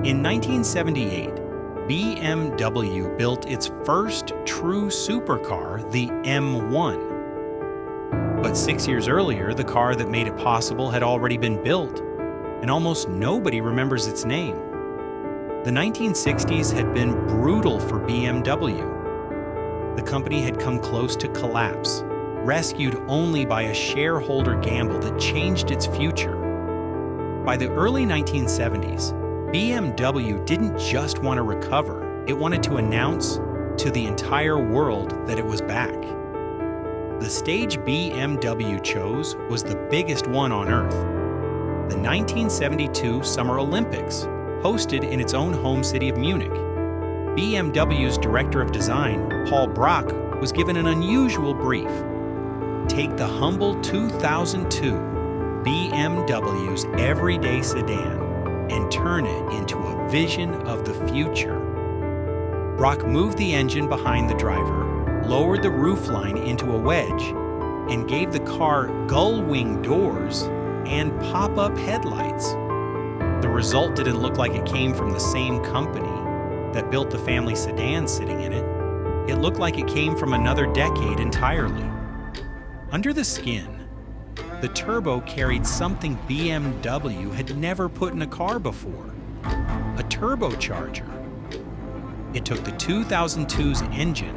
In 1978, BMW built its first true supercar, the M1. But 6 years earlier, the car that made it possible had already been built, and almost nobody remembers its name. The 1960s had been brutal for BMW. The company had come close to collapse, rescued only by a shareholder gamble that changed its future. By the early 1970s, BMW didn't just want to recover, it wanted to announce to the entire world that it was back. The stage BMW chose was the biggest one on Earth. The 1972 Summer Olympics, hosted in its own home city of Munich. BMW's director of design, Paul Brock, was given an unusual brief. Take the humble 2002 BMW's everyday sedan and turn it into a vision of the future. Brock moved the engine behind the driver, lowered the roofline into a wedge, and gave the car gullwing doors and pop-up headlights. The result didn't look like it came from the same company that built the family sedan sitting in it. It looked like it came from another decade entirely. Under the skin, the Turbo carried something BMW had never put in a car before: a turbocharger. It took the 2002's engine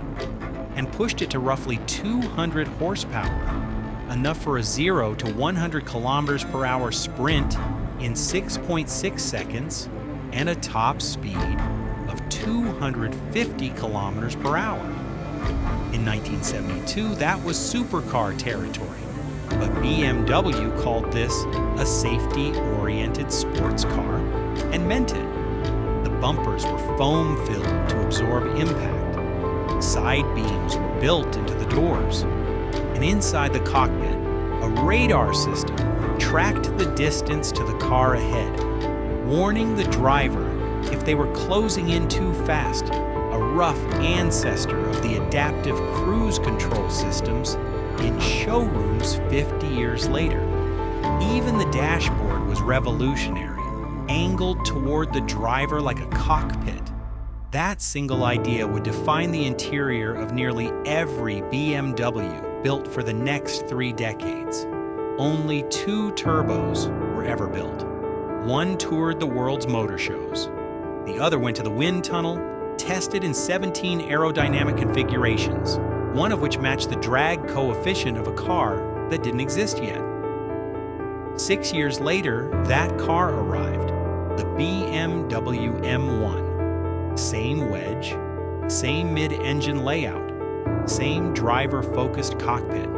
and pushed it to roughly 200 horsepower, enough for a 0 to 100 kilometers per hour sprint in 6.6 seconds and a top speed of 250 kilometers per hour. In 1972, that was supercar territory, but BMW called this a safety-oriented sports car and meant it. The bumpers were foam-filled to absorb impact. Side beams were built into the doors, and inside the cockpit, a radar system tracked the distance to the car ahead, warning the driver if they were closing in too fast, a rough ancestor of the adaptive cruise control systems in showrooms 50 years later. Even the dashboard was revolutionary, angled toward the driver like a cockpit. That single idea would define the interior of nearly every BMW built for the next 3 decades. Only 2 turbos were ever built. One toured the world's motor shows. The other went to the wind tunnel, tested in 17 aerodynamic configurations, one of which matched the drag coefficient of a car that didn't exist yet. 6 years later, that car arrived, the BMW M1. Same wedge, same mid-engine layout, same driver-focused cockpit.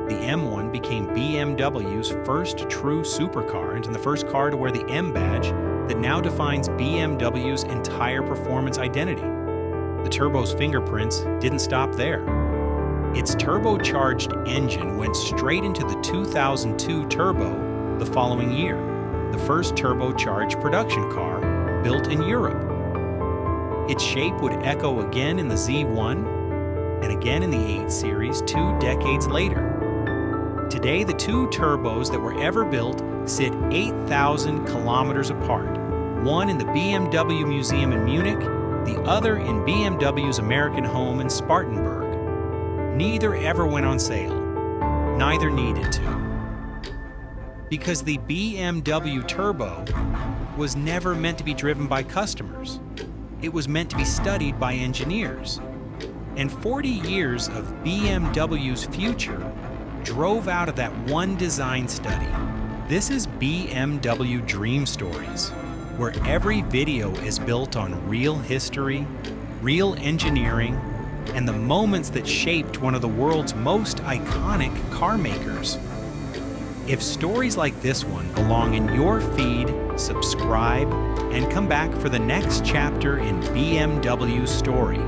The M1 became BMW's first true supercar and the first car to wear the M badge that now defines BMW's entire performance identity. The Turbo's fingerprints didn't stop there. Its turbocharged engine went straight into the 2002 Turbo the following year, the first turbocharged production car built in Europe. Its shape would echo again in the Z1 and again in the 8 Series 2 decades later. Today, the 2 turbos that were ever built sit 8,000 kilometers apart, one in the BMW Museum in Munich, the other in BMW's American home in Spartanburg. Neither ever went on sale. Neither needed to. Because the BMW Turbo was never meant to be driven by customers. It was meant to be studied by engineers. And 40 years of BMW's future drove out of that one design study. This is BMW Dream Stories, where every video is built on real history, real engineering, and the moments that shaped one of the world's most iconic car makers. If stories like this one belong in your feed, subscribe, and come back for the next chapter in BMW's story.